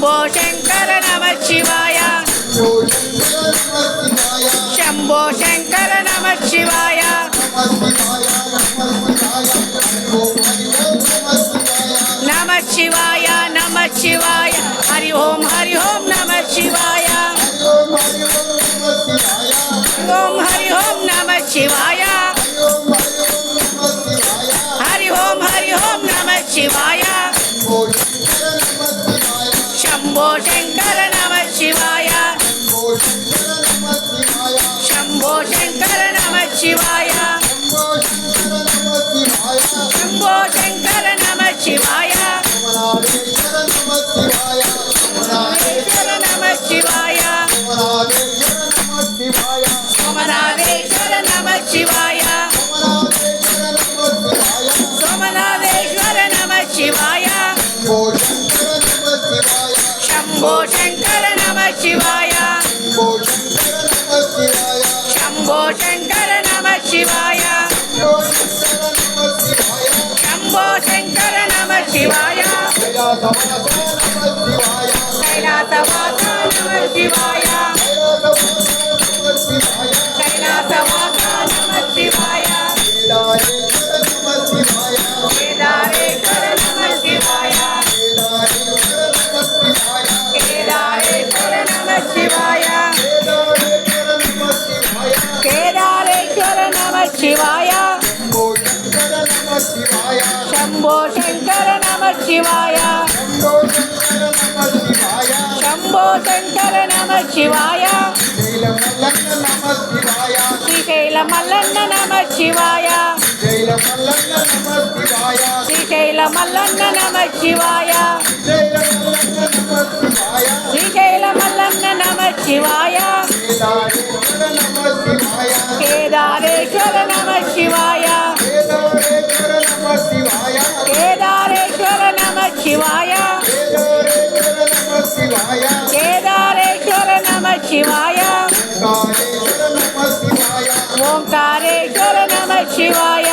शंभो शंकर नमः शिवाय शंभो शंकर नमः शिवाय नमः शिवाय नमः शिवाय हरि ओम नमः शिवाय ओम हरि ओम नमः शिवाय हरि ओम नमः शिवाय शंभो शंकर नमः शिवाय शंभो शंकर नमः शिवाय शंभो शंकर नमः शिवाय नमः शिवाय सोमनाथेश्वर नमः शिवाय सोमनाथेश्वर नमः शिवाय शंभो शंकर नमः शिवाय शंभो शंकर नमः शिवाय शंभो शंकर नमः शिवाय कैलासवासा नमः शिवाय कैलासवासा नमः शिवाय केदारेश्वर नमः शिवाय केदारेश्वर नमः शिवाय केदारेश्वर नमः शिवाय शंभो शंकर नमः शिवाय शंभो शंकर नमः शिवाय श्रीशैल मल्लन्न नमः शिवाय श्रीशैल मल्लन्न नमः शिवाय श्रीशैल मल्लन्न नमः शिवाय केदारेश्वर नमः शिवाय केदारेश्वर नमः शिवाय केदारेश्वर नमः शिवाय ओंकारेश्वर नमः शिवाय